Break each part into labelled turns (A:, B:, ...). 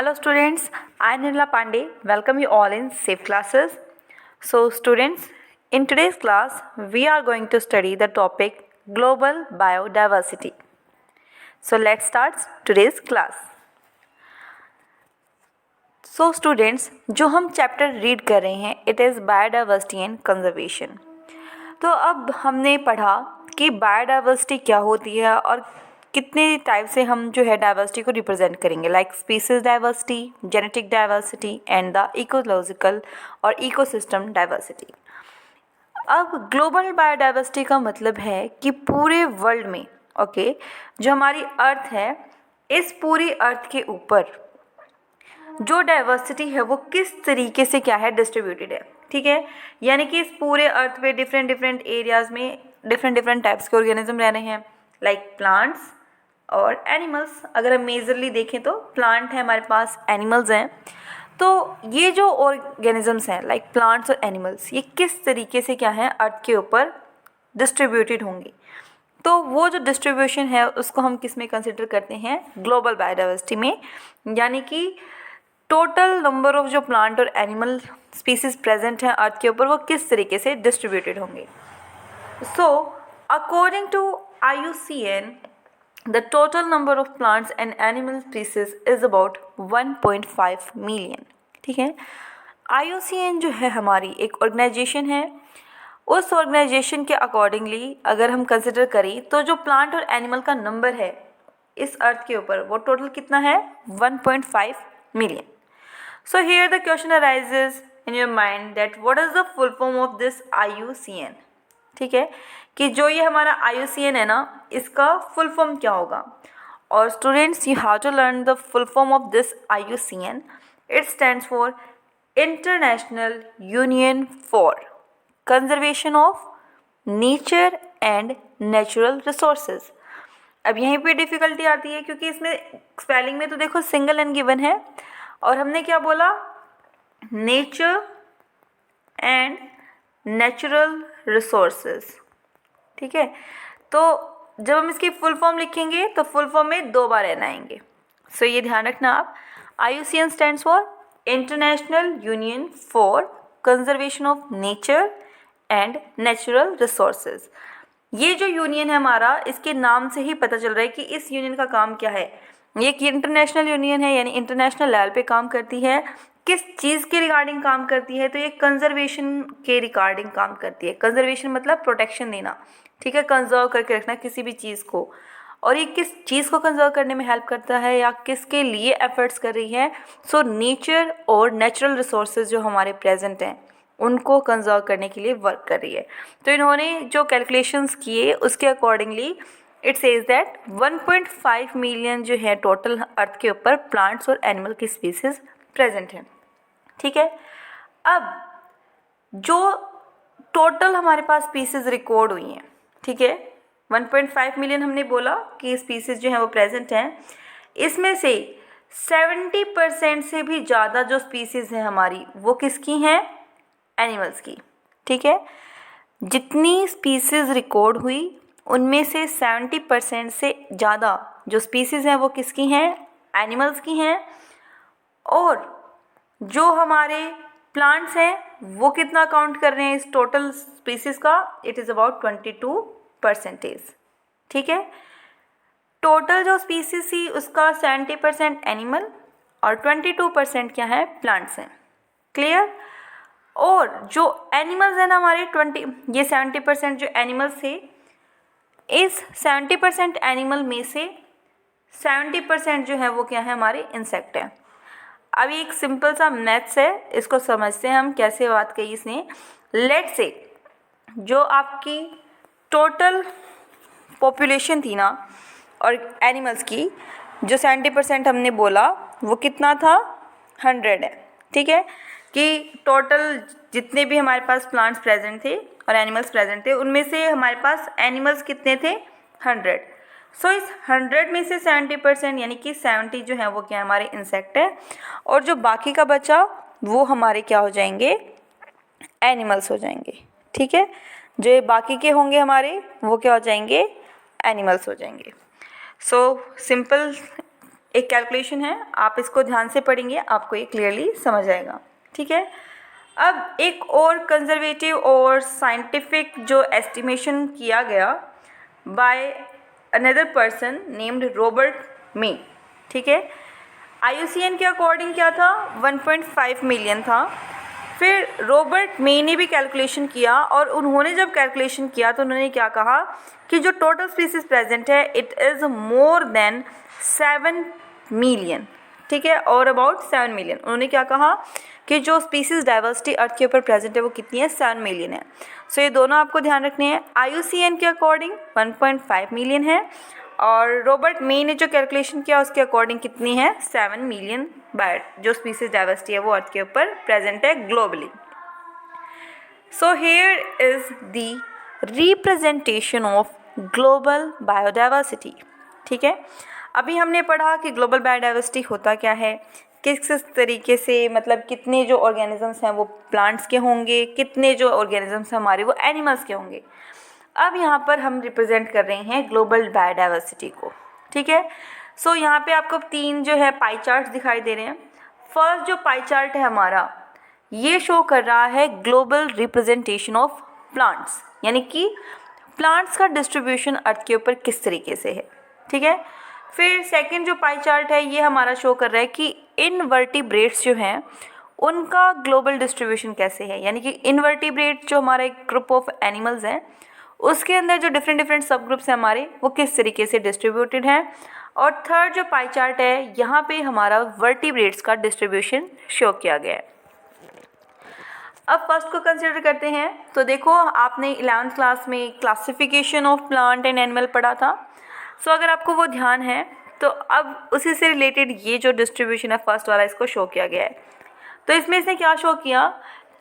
A: Hello students, I am Nirmala Pandey. Welcome you all in Safe Classes. So students, in today's class we are going to study the topic Global Biodiversity. So let's start today's class. So students, जो हम chapter read कर रहे हैं it is biodiversity and conservation. तो अब हमने पढ़ा कि बायोडाइवर्सिटी क्या होती है और कितने टाइप से हम जो है डाइवर्सिटी को रिप्रेजेंट करेंगे, like species diversity, genetic diversity and the ecological और इकोसिस्टम डाइवर्सिटी. अब ग्लोबल बायोडाइवर्सिटी का मतलब है कि पूरे वर्ल्ड में जो हमारी अर्थ है, इस पूरी अर्थ के ऊपर जो डाइवर्सिटी है वो किस तरीके से क्या है डिस्ट्रीब्यूटेड है. ठीक है, यानी कि इस पूरे अर्थ पे डिफरेंट एरियाज़ में डिफरेंट टाइप्स के ऑर्गेनिज्म रह रहे हैं, लाइक प्लांट्स और एनिमल्स. अगर हम मेजरली देखें तो प्लांट है हमारे पास, एनिमल्स हैं. तो ये जो ऑर्गेनिजम्स हैं लाइक प्लांट्स और एनिमल्स, ये किस तरीके से क्या है अर्थ के ऊपर डिस्ट्रीब्यूटेड होंगे. तो वो जो डिस्ट्रीब्यूशन है उसको हम किस में कंसिडर करते हैं, ग्लोबल बायोडाइवर्सिटी में. यानी कि टोटल नंबर ऑफ जो प्लांट और एनिमल स्पीसीज प्रेजेंट हैं अर्थ के ऊपर वो किस तरीके से डिस्ट्रीब्यूटेड होंगे. So according to IUCN, the total number of plants and animal species is about 1.5 million. ठीक है, IUCN जो है हमारी एक ऑर्गेनाइजेशन है. उस ऑर्गेनाइजेशन के अकॉर्डिंगली अगर हम कंसिडर करें तो जो प्लांट और एनिमल का नंबर है इस अर्थ के ऊपर वो टोटल कितना है, 1.5 million. So here the question arises in your mind that what is the full form of this IUCN. ठीक है, कि जो ये हमारा IUCN है ना, इसका फुल फॉर्म क्या होगा. और students, you have to learn the full form of this IUCN. It stands for international union for conservation of nature and natural resources. अब यहीं पे डिफ़िकल्टी आती है क्योंकि इसमें स्पेलिंग में तो देखो सिंगल एन गिवन है और हमने क्या बोला, नेचर एंड नेचुरल रिसोर्सेज. ठीक है, तो जब हम इसकी फुल फॉर्म लिखेंगे तो फुल फॉर्म में 2 बार एन आएंगे. सो ये ध्यान रखना आप. IUCN stands for international union for conservation of nature and natural resources. ये जो यूनियन है हमारा, इसके नाम से ही पता चल रहा है कि इस यूनियन का काम क्या है. ये एक इंटरनेशनल यूनियन है, यानी इंटरनेशनल लेवल पे काम करती है. किस चीज़ के रिगार्डिंग काम करती है, तो ये कंजर्वेशन के रिगार्डिंग काम करती है. कंजर्वेशन मतलब प्रोटेक्शन देना. ठीक है, कंजर्व करके रखना किसी भी चीज़ को. और ये किस चीज़ को कंजर्व करने में हेल्प करता है या किसके लिए एफर्ट्स कर रही है. सो नेचर और नेचुरल रिसोर्सेज जो हमारे प्रेजेंट हैं उनको कंजर्व करने के लिए वर्क कर रही है. तो इन्होंने जो कैलकुलेशंस किए उसके accordingly it says that 1.5 million जो है टोटल अर्थ के ऊपर प्लांट्स और एनिमल की स्पीसीज प्रेजेंट हैं. ठीक है, अब जो टोटल हमारे पास स्पीसीज रिकॉर्ड हुई हैं, ठीक है, 1.5 मिलियन हमने बोला कि स्पीसीज जो हैं वो प्रेजेंट हैं. इसमें से 70% से भी ज़्यादा जो स्पीसीज हैं हमारी वो किसकी हैं, एनिमल्स की. ठीक है, जितनी स्पीसीज रिकॉर्ड हुई उनमें से 70% से ज़्यादा जो स्पीसीज हैं वो किसकी हैं, एनिमल्स की हैं. और जो हमारे प्लांट्स हैं वो कितना काउंट कर रहे हैं इस टोटल स्पीसीज का, इट इज़ अबाउट 22%. ठीक है, टोटल जो स्पीसीज थी उसका 70% एनिमल और 22% क्या है, प्लांट्स हैं. क्लियर. और जो एनिमल्स हैं ना हमारे ये 70% जो एनिमल्स थे, इस 70% एनिमल में से 70% जो है वो क्या है, हमारे इंसेक्ट हैं. अभी एक सिंपल सा मैथ्स है, इसको समझते हैं हम कैसे बात कही इसने. लेट से जो आपकी टोटल पॉपुलेशन थी ना और एनिमल्स की, जो 70% हमने बोला वो कितना था, 100 है. ठीक है, कि टोटल जितने भी हमारे पास प्लांट्स प्रेजेंट थे और एनिमल्स प्रेजेंट थे उनमें से हमारे पास एनिमल्स कितने थे, 100. सो इस 100 में से 70% यानी कि 70 जो है वो क्या हमारे इंसेक्ट है और जो बाकी का बचा वो हमारे क्या हो जाएंगे, एनिमल्स हो जाएंगे. ठीक है, जो ये बाकी के होंगे हमारे वो क्या हो जाएंगे, एनिमल्स हो जाएंगे. सो सिंपल एक कैलकुलेशन है, आप इसको ध्यान से पढ़ेंगे आपको ये क्लियरली समझ आएगा, ठीक है। अब एक और कंजर्वेटिव और साइंटिफिक जो एस्टिमेशन किया गया by another person named Robert मे, ठीक है। IUCN के अकॉर्डिंग क्या था, 1.5 मिलियन था। फिर रॉबर्ट मे ने भी कैलकुलेशन किया और उन्होंने जब कैलकुलेशन किया तो उन्होंने क्या कहा कि जो टोटल स्पीसीज प्रेजेंट है it is more than 7 million, ठीक है, और अबाउट 7 मिलियन। उन्होंने क्या कहा कि जो स्पीसीज डाइवर्सिटी अर्थ के ऊपर प्रेजेंट है वो कितनी है, 7 मिलियन है। सो ये दोनों आपको ध्यान रखने हैं। IUCN के अकॉर्डिंग 1.5 मिलियन है और रॉबर्ट मे ने जो कैलकुलेशन किया उसके अकॉर्डिंग कितनी है, 7 मिलियन बर्ड जो स्पीसीज डाइवर्सिटी है वो अर्थ के ऊपर प्रेजेंट है globally. So here is the representation of global biodiversity, ठीक है। अभी हमने पढ़ा कि ग्लोबल बायोडाइवर्सिटी होता क्या है, किस तरीके से, मतलब कितने जो ऑर्गेनिजम्स हैं वो प्लांट्स के होंगे, कितने जो ऑर्गेनिजम्स हैं हमारे वो एनिमल्स के होंगे। अब यहाँ पर हम रिप्रेजेंट कर रहे हैं ग्लोबल बायोडाइवर्सिटी को, ठीक है। सो यहाँ पे आपको 3 जो है पाई चार्ट दिखाई दे रहे हैं। फर्स्ट जो पाई चार्ट है हमारा ये शो कर रहा है ग्लोबल रिप्रेजेंटेशन ऑफ प्लांट्स, यानी कि प्लांट्स का डिस्ट्रीब्यूशन अर्थ के ऊपर किस तरीके से है, ठीक है। फिर सेकंड जो पाई चार्ट है ये हमारा शो कर रहा है कि इनवर्टिब्रेट्स जो हैं उनका ग्लोबल डिस्ट्रीब्यूशन कैसे है, यानी कि इनवर्टिब्रेट जो हमारा एक ग्रुप ऑफ एनिमल्स हैं उसके अंदर जो डिफरेंट सब ग्रुप्स हैं हमारे वो किस तरीके से डिस्ट्रीब्यूटेड हैं। और थर्ड जो पाई चार्ट है यहाँ पे हमारा वर्टिब्रेट्स का डिस्ट्रीब्यूशन शो किया गया है। अब फर्स्ट को कंसिडर करते हैं। तो देखो आपने 11th क्लास में classification of plant and animal पढ़ा था। सो अगर आपको वो ध्यान है तो अब उसी से रिलेटेड ये जो डिस्ट्रीब्यूशन है फर्स्ट वाला इसको शो किया गया है। तो इसमें इसने क्या शो किया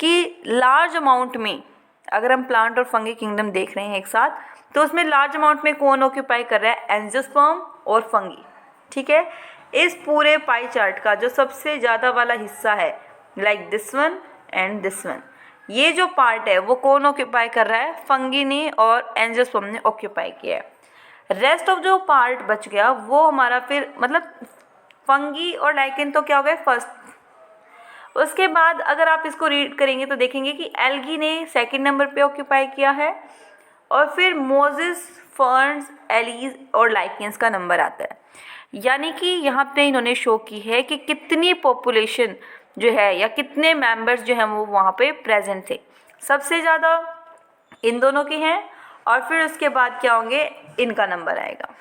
A: कि लार्ज अमाउंट में अगर हम प्लांट और फंगी किंगडम देख रहे हैं एक साथ, तो उसमें लार्ज अमाउंट में कौन ऑक्यूपाई कर रहा है, एंजियोस्पर्म और फंगी, ठीक है। इस पूरे पाई चार्ट का जो सबसे ज़्यादा वाला हिस्सा है like this one and this one, ये जो पार्ट है वो कौन ऑक्यूपाई कर रहा है, फंगी ने और एंजियोस्पर्म ने ऑक्यूपाई किया है। रेस्ट ऑफ जो पार्ट बच गया वो हमारा फिर मतलब फंगी और लाइकेन तो क्या हो गए फर्स्ट। उसके बाद अगर आप इसको रीड करेंगे तो देखेंगे कि एल्गी ने सेकंड नंबर पे ऑक्यूपाई किया है और फिर मोजेस, फर्न्स, एलीज और लाइकेंस का नंबर आता है। यानी कि यहाँ पे इन्होंने शो की है कि कितनी पॉपुलेशन जो है या कितने मेंबर्स जो हैं वो वहाँ पे प्रेजेंट थे। सबसे ज़्यादा इन दोनों के हैं और फिर उसके बाद क्या होंगे, इनका नंबर आएगा।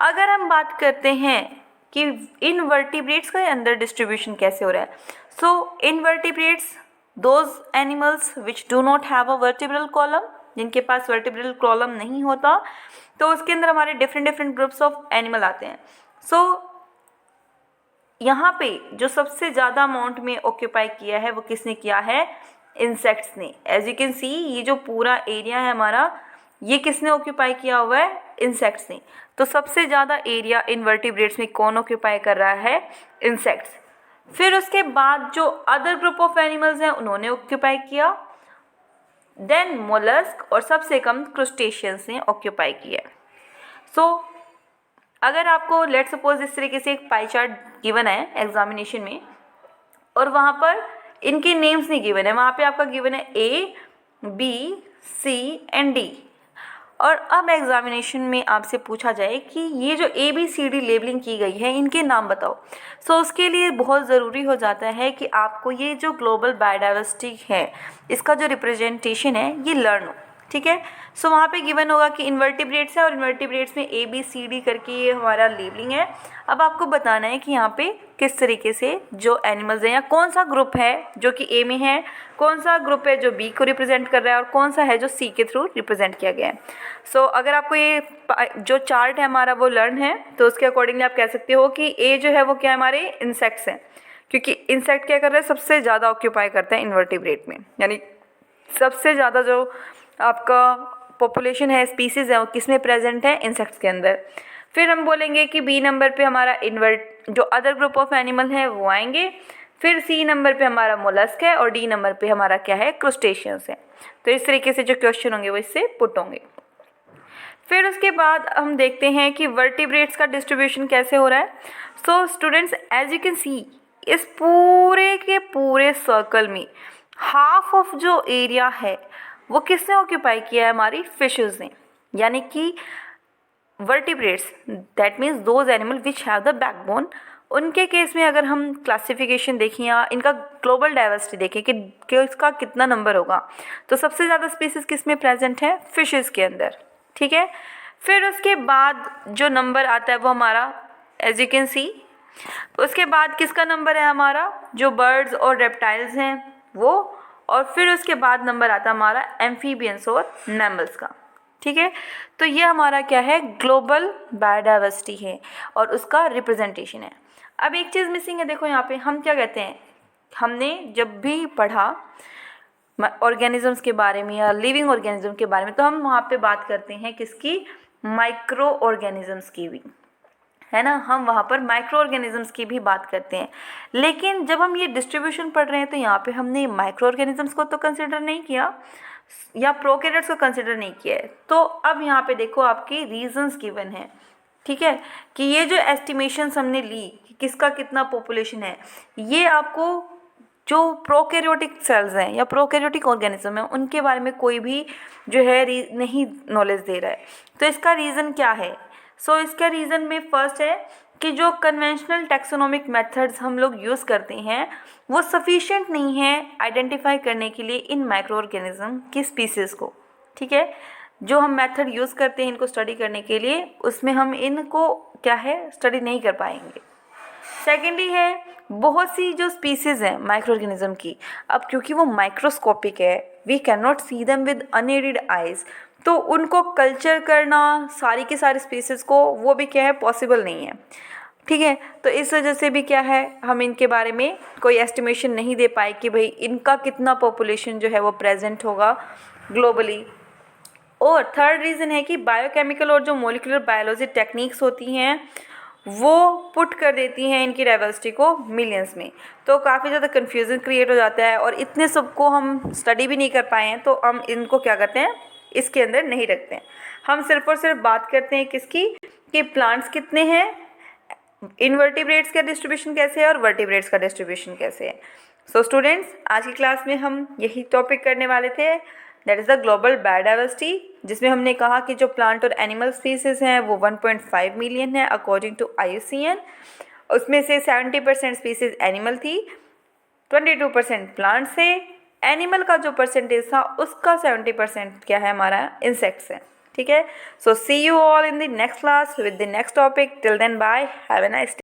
A: अगर हम बात करते हैं कि इनवर्टिब्रेट्स का अंदर डिस्ट्रीब्यूशन कैसे हो रहा है, so invertebrates those animals which do not have a vertebral column, जिनके पास वर्टिब्रल कॉलम नहीं होता, तो उसके अंदर हमारे डिफरेंट ग्रुप्स ऑफ एनिमल आते हैं। सो यहाँ पे जो सबसे ज़्यादा अमाउंट में ऑक्यूपाई किया है वो किसने किया है, इंसेक्ट्स ने। एज यू कैन सी ये जो पूरा एरिया है हमारा ये किसने ऑक्यूपाई किया हुआ है, इंसेक्ट्स ने। तो सबसे ज़्यादा एरिया इनवर्टिब्रेट्स में कौन ऑक्यूपाई कर रहा है, इंसेक्ट्स। फिर उसके बाद जो अदर ग्रुप ऑफ एनिमल्स हैं उन्होंने ऑक्यूपाई किया, देन मोलस्क और सबसे कम क्रुस्टेशियंस ने ऑक्यूपाई किया। सो अगर आपको लेट सपोज इस तरीके से एक पाई चार्ट गिवन है एग्जामिनेशन में और वहाँ पर इनके नेम्स नहीं गिवन है, वहाँ पे आपका गिवन है A, B, C and D, और अब एग्जामिनेशन में आपसे पूछा जाए कि ये जो ABCD लेबलिंग की गई है इनके नाम बताओ। सो उसके लिए बहुत ज़रूरी हो जाता है कि आपको ये जो ग्लोबल बायोडाइवर्सिटी है इसका जो रिप्रेजेंटेशन है ये लर्न हो, ठीक है। सो वहाँ पे गिवन होगा कि इनवर्टिब्रेट्स है और इनवर्टिब्रेट्स में ABCD करके ये हमारा लेबलिंग है। अब आपको बताना है कि यहाँ पे किस तरीके से जो एनिमल्स हैं या कौन सा ग्रुप है जो कि A में है, कौन सा ग्रुप है जो B को रिप्रेजेंट कर रहा है और कौन सा है जो C के थ्रू रिप्रेजेंट किया गया है। सो अगर आपको ये जो चार्ट है हमारा वो लर्न है तो उसके अकॉर्डिंगली आप कह सकते हो कि A जो है वो क्या हमारे इंसेक्ट्स हैं, क्योंकि इंसेक्ट क्या कर रहे हैं, सबसे ज़्यादा ऑक्यूपाई करते हैं इनवर्टिब्रेट में, यानी सबसे ज़्यादा जो आपका पॉपुलेशन है, स्पीसीज़ है वो किस में प्रेजेंट है, इंसेक्ट्स के अंदर। फिर हम बोलेंगे कि B नंबर पे हमारा जो अदर ग्रुप ऑफ एनिमल है वो आएंगे, फिर C नंबर पे हमारा मोलस्क है और D नंबर पे हमारा क्या है, क्रुस्टेशियंस है। तो इस तरीके से जो क्वेश्चन होंगे वो इससे पुट होंगे। फिर उसके बाद हम देखते हैं कि वर्टिब्रेट्स का डिस्ट्रीब्यूशन कैसे हो रहा है। So students, as you can see, इस पूरे के पूरे सर्कल में हाफ ऑफ जो एरिया है वो किसने ऑक्यूपाई किया है? हमारी फिशेस ने, यानी कि vertebrates, that means those animal which have the backbone. उनके केस में अगर हम क्लासिफिकेशन देखें या इनका ग्लोबल डाइवर्सिटी देखें कि इसका कितना नंबर होगा, तो सबसे ज़्यादा स्पीसीज किस में प्रेजेंट है? फिशेस के अंदर, ठीक है। फिर उसके बाद जो नंबर आता है वो हमारा, एज यू कैन सी, उसके बाद किसका नंबर है? हमारा जो बर्ड्स और रेप्टाइल्स हैं वो, और फिर उसके बाद नंबर आता है हमारा एम्फीबियंस और मैमल्स का, ठीक है। तो ये हमारा क्या है? ग्लोबल बायोडाइवर्सिटी है और उसका रिप्रेजेंटेशन है। अब एक चीज़ मिसिंग है, देखो यहाँ पे हम क्या कहते हैं, हमने जब भी पढ़ा ऑर्गेनिजम्स के बारे में या लिविंग ऑर्गेनिज्म के बारे में, तो हम वहाँ पे बात करते हैं किसकी? माइक्रो ऑर्गेनिजम्स की भी, है ना। हम वहाँ पर माइक्रो ऑर्गेनिजम्स की भी बात करते हैं, लेकिन जब हम ये डिस्ट्रीब्यूशन पढ़ रहे हैं तो यहाँ पे हमने माइक्रो ऑर्गेनिजम्स को तो कंसिडर नहीं किया या प्रोकैरियोट्स को कंसिडर नहीं किया है। तो अब यहाँ पे देखो आपकी रीजंस गिवन है, ठीक है, कि ये जो एस्टिमेशंस हमने ली कि किसका कितना पॉपुलेशन है, ये आपको जो प्रोकैरियोटिक सेल्स हैं या प्रोकैरियोटिक ऑर्गेनिज्म हैं उनके बारे में कोई भी जो है नहीं नॉलेज दे रहा है। तो इसका रीज़न क्या है? सो इसका रीज़न में फर्स्ट है कि जो कन्वेंशनल टैक्सोनॉमिक मेथड्स हम लोग यूज़ करते हैं वो सफिशिएंट नहीं है आइडेंटिफाई करने के लिए इन माइक्रो ऑर्गेनिज्म की स्पीसीज़ को, ठीक है। जो हम मेथड यूज़ करते हैं इनको स्टडी करने के लिए, उसमें हम इनको क्या है स्टडी नहीं कर पाएंगे। सेकेंडली है, बहुत सी जो स्पीसीज़ हैं माइक्रो ऑर्गेनिज्म की, अब क्योंकि वो माइक्रोस्कोपिक है, we can not see them with unaided eyes, तो उनको कल्चर करना सारी की सारी स्पीसीज़ को वो भी क्या है पॉसिबल नहीं है, ठीक है। तो इस वजह से भी क्या है हम इनके बारे में कोई एस्टिमेशन नहीं दे पाए कि भाई इनका कितना पॉपुलेशन जो है वो प्रेजेंट होगा ग्लोबली। और थर्ड रीज़न है कि बायोकेमिकल और जो मोलिकुलर बायोलॉजी टेक्निक्स होती हैं वो पुट कर देती हैं इनकी डाइवर्सिटी को मिलियंस में, तो काफ़ी ज़्यादा कन्फ्यूज़न क्रिएट हो जाता है और इतने सबको हम स्टडी भी नहीं कर पाए हैं, तो हम इनको क्या करते हैं इसके अंदर नहीं रखते हैं। हम सिर्फ और सिर्फ बात करते हैं किसकी, कि प्लांट्स कितने हैं, इनवर्टिब्रेट्स का डिस्ट्रीब्यूशन कैसे है और वर्टिब्रेट्स का डिस्ट्रीब्यूशन कैसे है। सो स्टूडेंट्स, आज की क्लास में हम यही टॉपिक करने वाले थे, that is the global biodiversity, जिसमें हमने कहा कि जो प्लांट और एनिमल स्पीसीज़ हैं वो 1.5 मिलियन है अकॉर्डिंग टू IUCN। उसमें से 70% स्पीसीज़ एनिमल थी, 22% प्लांट्स है, एनिमल का जो परसेंटेज था उसका 70% क्या है हमारा इंसेक्ट्स है, ठीक है। So see you all in the next class with the next topic. Till then bye, have a nice day.